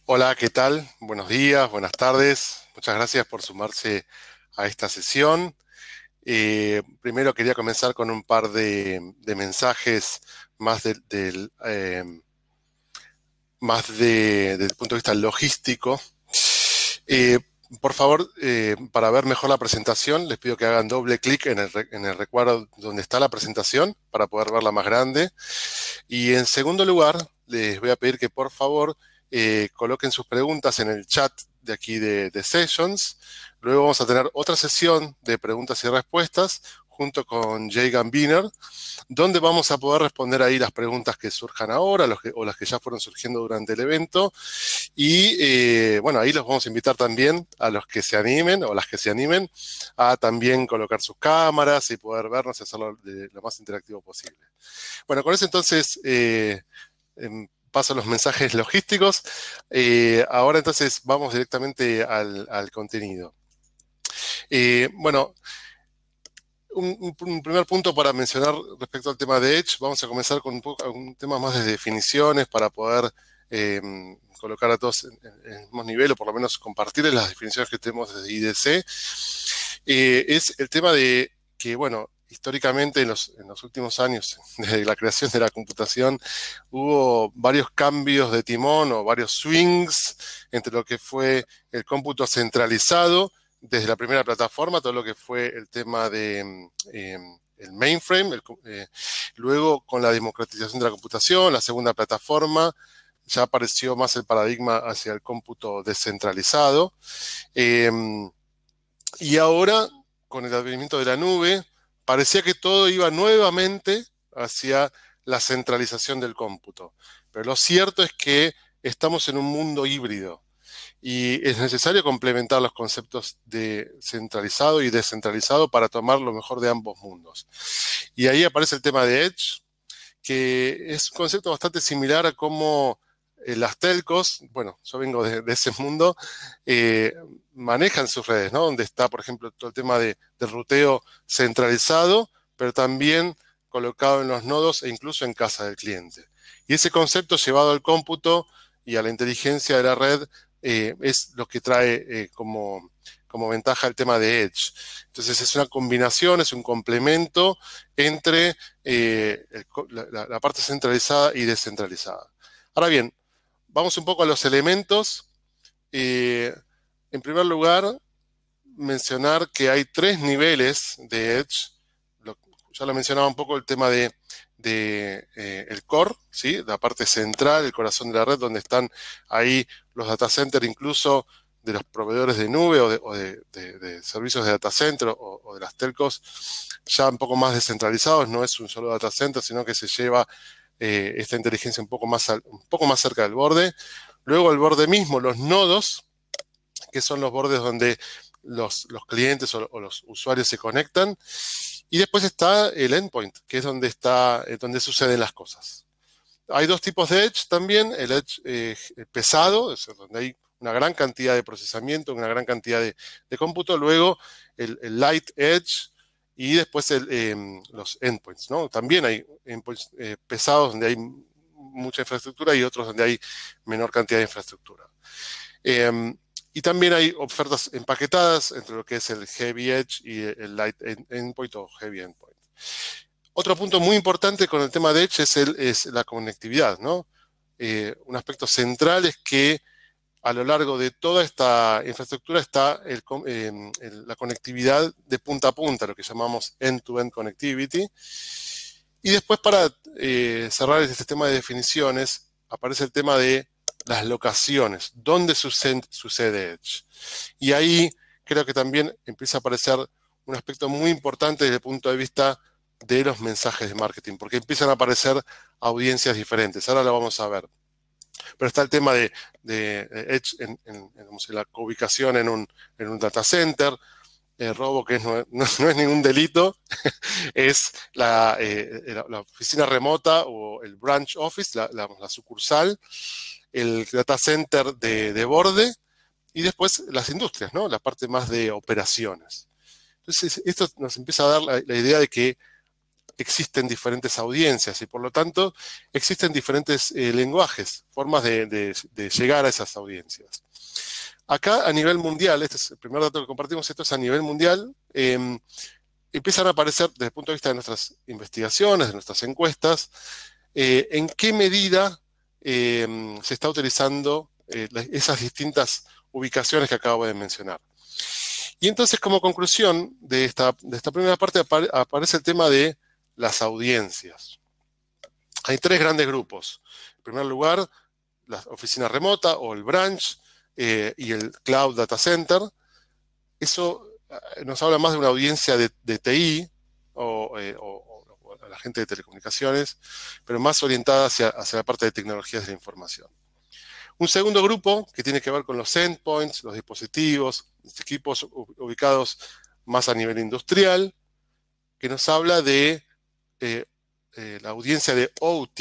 Hola, ¿qué tal? Buenos días, buenas tardes. Muchas gracias por sumarse a esta sesión. Primero quería comenzar con un par de mensajes más desde el punto de vista logístico. Eh, por favor, para ver mejor la presentación, les pido que hagan doble clic en el recuadro donde está la presentación para poder verla más grande. Y en segundo lugar, les voy a pedir que por favor coloquen sus preguntas en el chat de aquí de Sessions. Luego vamos a tener otra sesión de preguntas y respuestas junto con Jay Gambiner, donde vamos a poder responder ahí las preguntas que surjan ahora o las que ya fueron surgiendo durante el evento. Y bueno, ahí los vamos a invitar también a los que se animen o las que se animen a también colocar sus cámaras y poder vernos y hacerlo lo más interactivo posible. Bueno, con eso entonces paso a los mensajes logísticos. Ahora entonces vamos directamente al contenido. Bueno, un primer punto para mencionar respecto al tema de Edge, vamos a comenzar con un tema más de definiciones para poder eh, colocar a todos en el mismo nivel o por lo menos compartirles las definiciones que tenemos desde IDC. Es el tema de que, bueno, históricamente en los últimos años, desde la creación de la computación, hubo varios cambios de timón o varios swings entre lo que fue el cómputo centralizado desde la primera plataforma, todo lo que fue el tema de el mainframe, luego con la democratización de la computación, la segunda plataforma, ya apareció más el paradigma hacia el cómputo descentralizado. Eh, y ahora, con el advenimiento de la nube, parecía que todo iba nuevamente hacia la centralización del cómputo. Pero lo cierto es que estamos en un mundo híbrido y es necesario complementar los conceptos de centralizado y descentralizado para tomar lo mejor de ambos mundos. Y ahí aparece el tema de Edge, que es un concepto bastante similar a cómo las telcos, bueno, yo vengo de ese mundo, eh, manejan sus redes, ¿no? Donde está, por ejemplo, todo el tema de ruteo centralizado, pero también colocado en los nodos e incluso en casa del cliente. Y ese concepto llevado al cómputo y a la inteligencia de la red es lo que trae como ventaja el tema de Edge. Entonces es una combinación, es un complemento entre la parte centralizada y descentralizada. Ahora bien, vamos un poco a los elementos. Eh, en primer lugar, mencionar que hay tres niveles de Edge. Ya lo mencionaba un poco el tema de el core, ¿sí? La parte central, el corazón de la red, donde están ahí los data centers, incluso de los proveedores de nube o de servicios de data center o de las telcos, ya un poco más descentralizados. No es un solo data center, sino que se lleva esta inteligencia un poco más cerca del borde. Luego el borde mismo, los nodos, que son los bordes donde los clientes o los usuarios se conectan. Y después está el endpoint, que es donde suceden las cosas. Hay dos tipos de edge también, el edge pesado, es donde hay una gran cantidad de procesamiento, una gran cantidad de cómputo, luego el light edge y después los endpoints, ¿no? También hay endpoints pesados donde hay mucha infraestructura y otros donde hay menor cantidad de infraestructura. Eh, y también hay ofertas empaquetadas entre lo que es el Heavy Edge y el Light Endpoint o Heavy Endpoint. Otro punto muy importante con el tema de Edge es la conectividad, ¿no? Un aspecto central es que a lo largo de toda esta infraestructura está la conectividad de punta a punta, lo que llamamos end-to-end connectivity. Y después para cerrar este tema de definiciones, aparece el tema de las locaciones, dónde sucede Edge. Y ahí creo que también empieza a aparecer un aspecto muy importante desde el punto de vista de los mensajes de marketing, porque empiezan a aparecer audiencias diferentes. Ahora lo vamos a ver. Pero está el tema de Edge en la ubicación en un data center, el robo que no es ningún delito, es la oficina remota o el branch office, la sucursal, el data center de borde y después las industrias, ¿no? La parte más de operaciones. Entonces, esto nos empieza a dar la idea de que existen diferentes audiencias y por lo tanto existen diferentes lenguajes, formas de llegar a esas audiencias. Acá a nivel mundial, este es el primer dato que compartimos, esto es a nivel mundial, empiezan a aparecer desde el punto de vista de nuestras investigaciones, de nuestras encuestas, en qué medida se está utilizando esas distintas ubicaciones que acabo de mencionar. Y entonces, como conclusión de esta primera parte, aparece el tema de las audiencias. Hay tres grandes grupos. En primer lugar, la oficina remota o el branch y el Cloud Data Center. Eso nos habla más de una audiencia de TI o a la gente de telecomunicaciones, pero más orientada hacia la parte de tecnologías de la información. Un segundo grupo que tiene que ver con los endpoints, los dispositivos, los equipos ubicados más a nivel industrial, que nos habla de la audiencia de OT,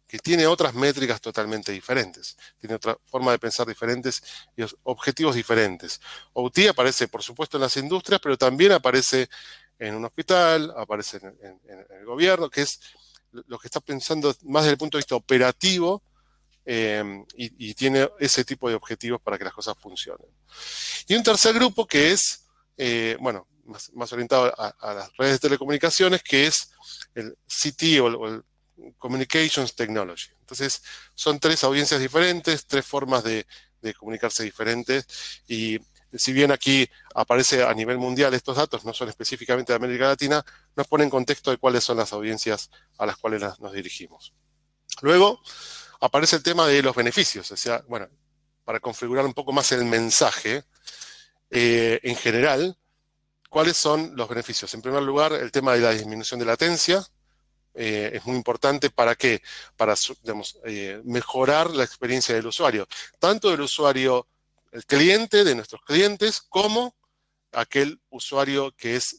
que tiene otras métricas totalmente diferentes, tiene otra forma de pensar diferentes y objetivos diferentes. OT aparece, por supuesto, en las industrias, pero también aparece en un hospital, aparece en el gobierno, que es lo que está pensando más desde el punto de vista operativo y tiene ese tipo de objetivos para que las cosas funcionen. Y un tercer grupo que es, bueno, más orientado a las redes de telecomunicaciones, que es el CT o el Communications Technology. Entonces, son tres audiencias diferentes, tres formas de comunicarse diferentes, y si bien aquí aparece a nivel mundial estos datos, no son específicamente de América Latina, nos pone en contexto de cuáles son las audiencias a las cuales nos dirigimos. Luego, aparece el tema de los beneficios, o sea, bueno, para configurar un poco más el mensaje, en general, ¿cuáles son los beneficios? En primer lugar, el tema de la disminución de latencia, es muy importante. ¿Para qué? Para, digamos, mejorar la experiencia del usuario, tanto del usuario, el cliente de nuestros clientes, como aquel usuario que es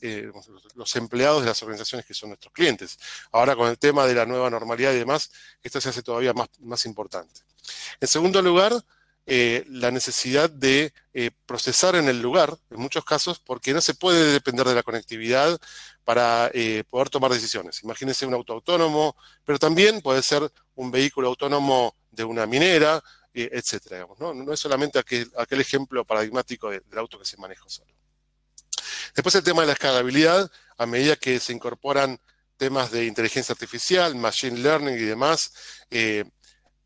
los empleados de las organizaciones que son nuestros clientes. Ahora, con el tema de la nueva normalidad y demás, esto se hace todavía más importante. En segundo lugar, la necesidad de procesar en el lugar, en muchos casos, porque no se puede depender de la conectividad para poder tomar decisiones. Imagínense un auto autónomo, pero también puede ser un vehículo autónomo de una minera, etcétera. Digamos, ¿no? No es solamente aquel ejemplo paradigmático del auto que se maneja solo. Después el tema de la escalabilidad, a medida que se incorporan temas de inteligencia artificial, machine learning y demás,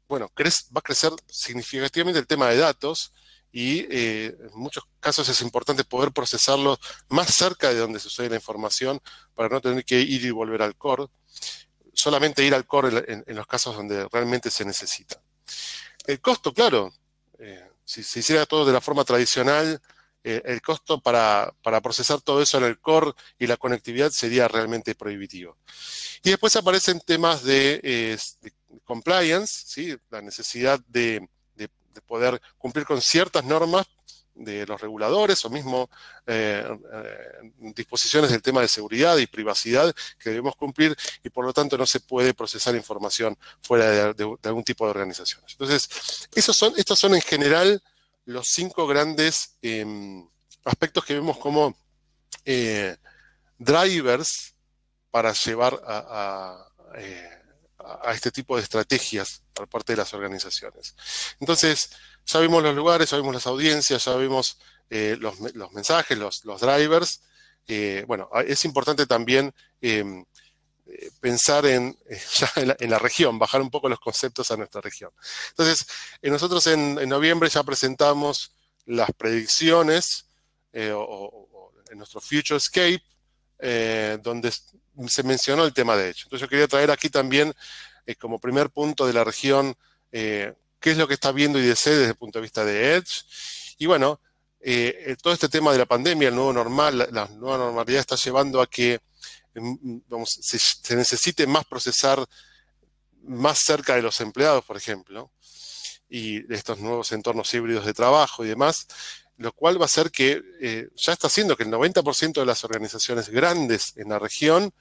bueno, va a crecer significativamente el tema de datos y en muchos casos es importante poder procesarlos más cerca de donde sucede la información para no tener que ir y volver al core, solamente ir al core en los casos donde realmente se necesita. El costo, claro, si se hiciera todo de la forma tradicional, el costo para procesar todo eso en el core y la conectividad sería realmente prohibitivo. Y después aparecen temas de compliance, ¿sí? La necesidad de poder cumplir con ciertas normas de los reguladores o mismo disposiciones del tema de seguridad y privacidad que debemos cumplir, y por lo tanto no se puede procesar información fuera de algún tipo de organizaciones. Entonces, estos son en general los 5 grandes aspectos que vemos como drivers para llevar a este tipo de estrategias por parte de las organizaciones. Entonces, ya vimos los lugares, ya vimos las audiencias, ya vimos los mensajes, los drivers. Bueno, es importante también pensar ya en la región, bajar un poco los conceptos a nuestra región. Entonces, nosotros en noviembre ya presentamos las predicciones en nuestro Futurescape, donde se mencionó el tema de Edge. Entonces yo quería traer aquí también, como primer punto de la región, qué es lo que está viendo IDC desde el punto de vista de Edge. Y bueno, todo este tema de la pandemia, el nuevo normal, la nueva normalidad está llevando a que se necesite más procesar más cerca de los empleados, por ejemplo, y de estos nuevos entornos híbridos de trabajo y demás, lo cual va a hacer que ya está haciendo que el 90% de las organizaciones grandes en la región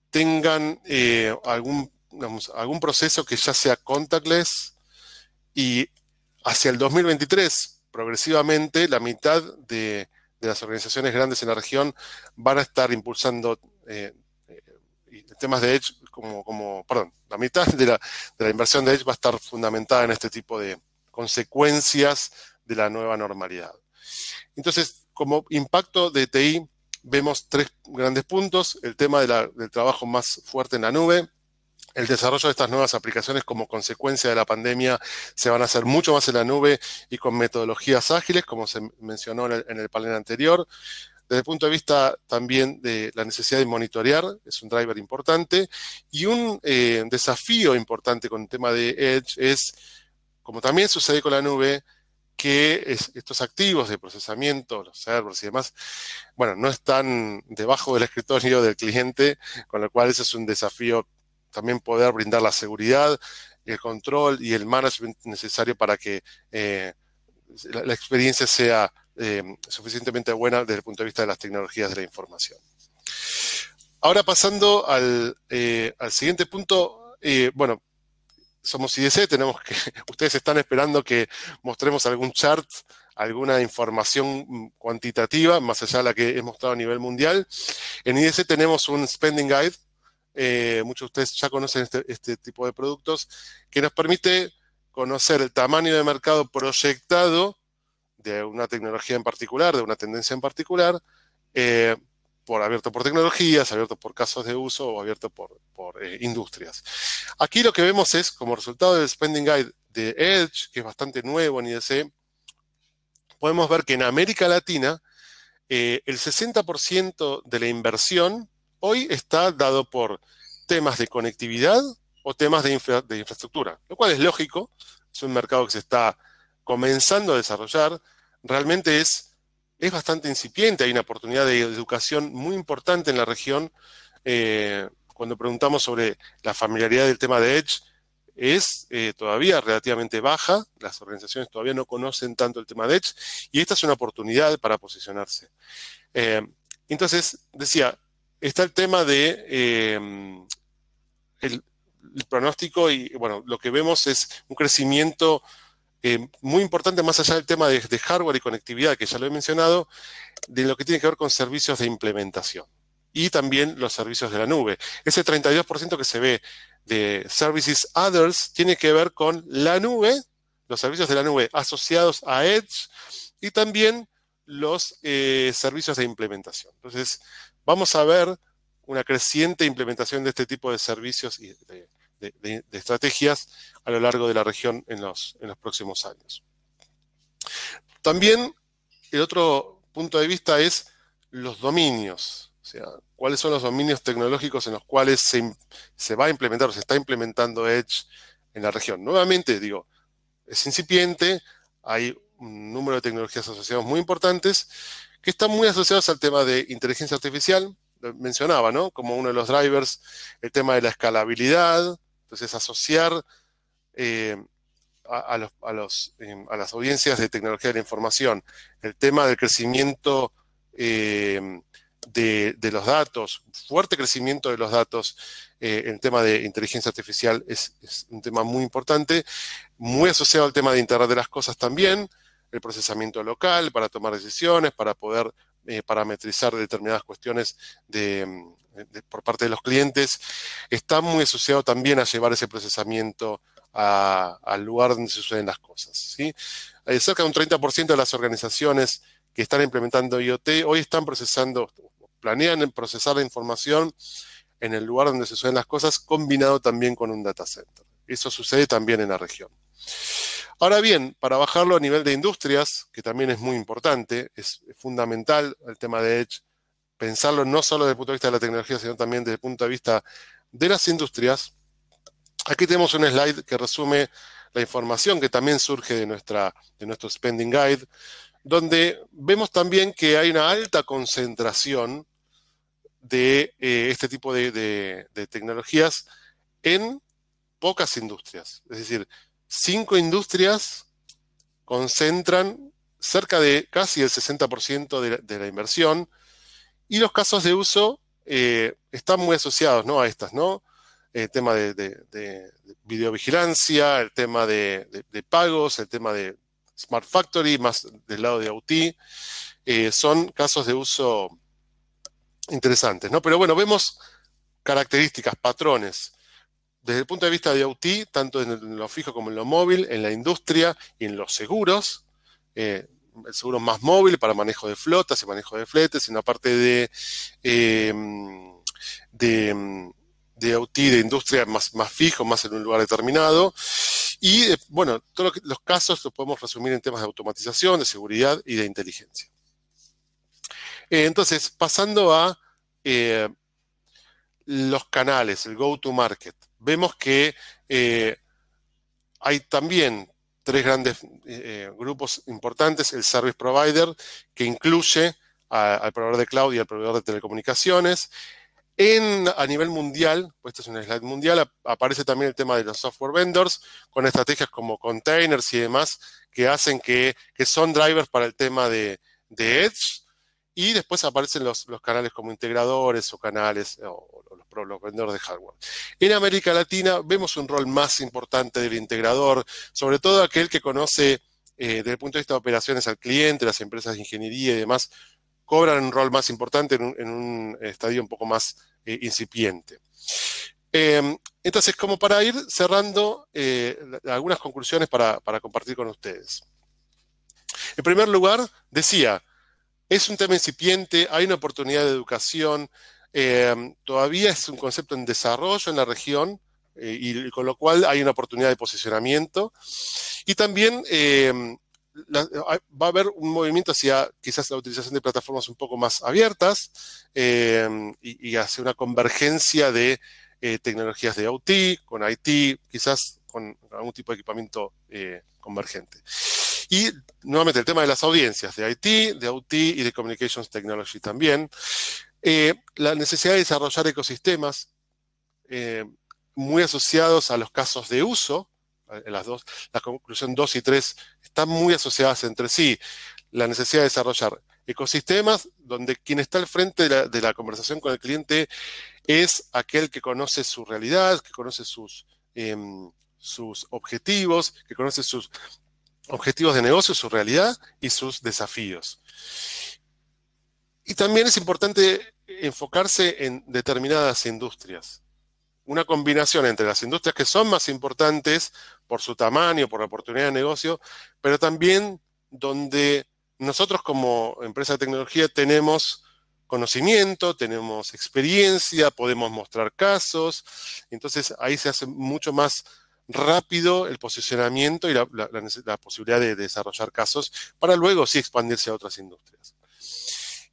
tengan algún proceso que ya sea contactless, y hacia el 2023, progresivamente, la mitad de las organizaciones grandes en la región van a estar impulsando y temas de Edge, perdón, la mitad de la inversión de Edge va a estar fundamentada en este tipo de consecuencias de la nueva normalidad. Entonces, como impacto de TI, vemos 3 grandes puntos: el tema del trabajo más fuerte en la nube, el desarrollo de estas nuevas aplicaciones como consecuencia de la pandemia se van a hacer mucho más en la nube y con metodologías ágiles, como se mencionó en el panel anterior. Desde el punto de vista también de la necesidad de monitorear, es un driver importante. Y un desafío importante con el tema de Edge es, como también sucede con la nube, que estos activos de procesamiento, los servers y demás, bueno, no están debajo del escritorio del cliente, con lo cual ese es un desafío también, poder brindar la seguridad, el control y el management necesario para que la experiencia sea suficientemente buena desde el punto de vista de las tecnologías de la información. Ahora, pasando al siguiente punto, bueno, somos IDC, ustedes están esperando que mostremos algún chart, alguna información cuantitativa, más allá de la que hemos mostrado a nivel mundial. En IDC tenemos un Spending Guide, muchos de ustedes ya conocen este tipo de productos, que nos permite conocer el tamaño de mercado proyectado de una tecnología en particular, de una tendencia en particular, abierto por tecnologías, abierto por casos de uso o abierto por industrias. Aquí lo que vemos es, como resultado del Spending Guide de Edge, que es bastante nuevo en IDC, podemos ver que en América Latina el 60% de la inversión hoy está dado por temas de conectividad o temas de infraestructura, lo cual es lógico. Es un mercado que se está comenzando a desarrollar. Realmente es bastante incipiente. Hay una oportunidad de educación muy importante en la región. Cuando preguntamos sobre la familiaridad del tema de Edge, es todavía relativamente baja. Las organizaciones todavía no conocen tanto el tema de Edge y esta es una oportunidad para posicionarse. Entonces, decía, está el tema de el pronóstico y, bueno, lo que vemos es un crecimiento muy importante, más allá del tema de hardware y conectividad, que ya lo he mencionado, de lo que tiene que ver con servicios de implementación y también los servicios de la nube. Ese 32% que se ve de Services Others tiene que ver con la nube, los servicios de la nube asociados a Edge y también los servicios de implementación. Entonces, vamos a ver una creciente implementación de este tipo de servicios y de estrategias a lo largo de la región en los próximos años. También el otro punto de vista es los dominios, o sea, cuáles son los dominios tecnológicos en los cuales se va a implementar o se está implementando Edge en la región. Nuevamente, digo, es incipiente, hay un número de tecnologías asociadas muy importantes que están muy asociados al tema de inteligencia artificial. Mencionaba, ¿no?, como uno de los drivers, el tema de la escalabilidad. Entonces, asociar a las audiencias de tecnología de la información el tema del crecimiento de los datos, fuerte crecimiento de los datos en tema de inteligencia artificial es un tema muy importante, muy asociado al tema de Internet de las Cosas también, el procesamiento local para tomar decisiones, para poder parametrizar determinadas cuestiones por parte de los clientes. Está muy asociado también a llevar ese procesamiento al lugar donde se suceden las cosas, ¿sí? Cerca de un 30% de las organizaciones que están implementando IoT hoy planean procesar la información en el lugar donde se suceden las cosas, combinado también con un data center. Eso sucede también en la región. Ahora bien, para bajarlo a nivel de industrias, que también es muy importante, es fundamental el tema de Edge, pensarlo no solo desde el punto de vista de la tecnología, sino también desde el punto de vista de las industrias. Aquí tenemos un slide que resume la información que también surge de nuestro Spending Guide, donde vemos también que hay una alta concentración de este tipo de tecnologías en pocas industrias. Es decir, 5 industrias concentran cerca de casi el 60% de la inversión, y los casos de uso están muy asociados, ¿no?, a estas, ¿no? El tema de videovigilancia, el tema de pagos, el tema de Smart Factory, más del lado de IoT, son casos de uso interesantes, ¿no? Pero bueno, vemos características, patrones, desde el punto de vista de IoT, tanto en lo fijo como en lo móvil, en la industria y en los seguros. El seguro más móvil para manejo de flotas y manejo de fletes, en la parte eh, de, de IoT, de industria más fijo, más en un lugar determinado. Y bueno, todos los casos los podemos resumir en temas de automatización, de seguridad y de inteligencia. Entonces, pasando a los canales, el go-to-market, vemos que hay también tres grandes grupos importantes: el service provider, que incluye al proveedor de cloud y al proveedor de telecomunicaciones. A nivel mundial, pues este es un slide mundial, aparece también el tema de los software vendors, con estrategias como containers y demás, que hacen que son drivers para el tema de Edge. Y después aparecen los canales como integradores o canales o los vendedores de hardware. En América Latina vemos un rol más importante del integrador, sobre todo aquel que conoce desde el punto de vista de operaciones al cliente, las empresas de ingeniería y demás, cobran un rol más importante en un estadio un poco más incipiente. Entonces, como para ir cerrando, algunas conclusiones para compartir con ustedes. En primer lugar, decía, es un tema incipiente, hay una oportunidad de educación, todavía es un concepto en desarrollo en la región, y con lo cual hay una oportunidad de posicionamiento. Y también va a haber un movimiento hacia quizás la utilización de plataformas un poco más abiertas y hacia una convergencia de tecnologías de OT, con IT, quizás con algún tipo de equipamiento convergente. Y nuevamente el tema de las audiencias, de IT, de OT y de Communications Technology también. La necesidad de desarrollar ecosistemas muy asociados a los casos de uso. La conclusión 2 y 3 están muy asociadas entre sí. La necesidad de desarrollar ecosistemas donde quien está al frente de la conversación con el cliente es aquel que conoce su realidad, que conoce sus objetivos, que conoce sus objetivos de negocio, su realidad y sus desafíos. Y también es importante enfocarse en determinadas industrias. Una combinación entre las industrias que son más importantes por su tamaño, por la oportunidad de negocio, pero también donde nosotros como empresa de tecnología tenemos conocimiento, tenemos experiencia, podemos mostrar casos. Entonces ahí se hace mucho más rápido el posicionamiento y la posibilidad de desarrollar casos para luego sí expandirse a otras industrias.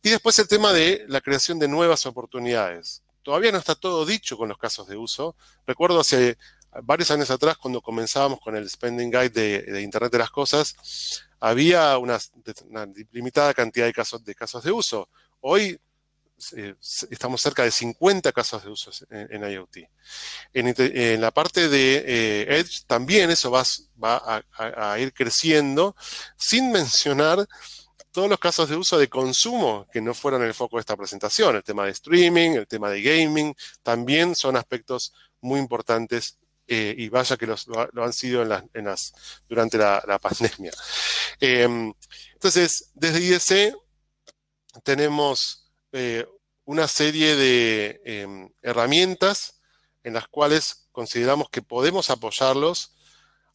Y después el tema de la creación de nuevas oportunidades. Todavía no está todo dicho con los casos de uso. Recuerdo hace varios años atrás, cuando comenzábamos con el Spending Guide de Internet de las Cosas, había una limitada cantidad de casos de uso. Hoy estamos cerca de 50 casos de uso en IoT. En la parte de Edge también eso va a ir creciendo, sin mencionar todos los casos de uso de consumo que no fueron el foco de esta presentación. El tema de streaming, el tema de gaming, también son aspectos muy importantes y vaya que lo han sido durante la pandemia. Entonces, desde IDC tenemos una serie de herramientas en las cuales consideramos que podemos apoyarlos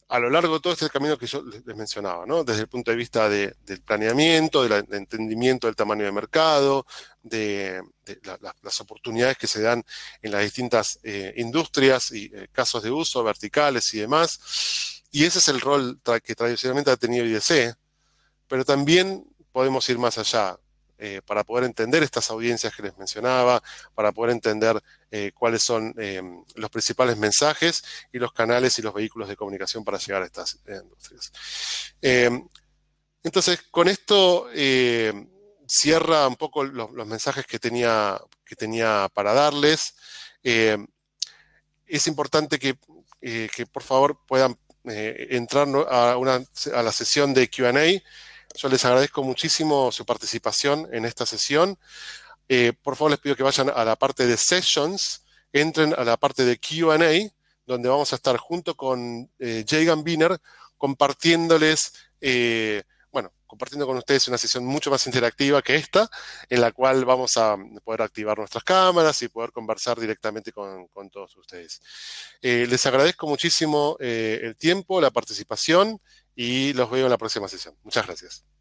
a lo largo de todo este camino que yo les mencionaba, ¿no? Desde el punto de vista del planeamiento, del entendimiento del tamaño de mercado, de las oportunidades que se dan en las distintas industrias y casos de uso, verticales y demás. Y ese es el rol que tradicionalmente ha tenido IDC, pero también podemos ir más allá. Para poder entender estas audiencias que les mencionaba, para poder entender cuáles son los principales mensajes y los canales y los vehículos de comunicación para llegar a estas industrias. Entonces, con esto cierra un poco los mensajes que tenía para darles. Es importante que por favor puedan entrar a la sesión de Q&A. Yo les agradezco muchísimo su participación en esta sesión. Por favor, les pido que vayan a la parte de Sessions, entren a la parte de Q&A, donde vamos a estar junto con Jay Gambiner compartiéndoles, compartiendo con ustedes una sesión mucho más interactiva que esta, en la cual vamos a poder activar nuestras cámaras y poder conversar directamente con todos ustedes. Les agradezco muchísimo el tiempo, la participación y los veo en la próxima sesión. Muchas gracias.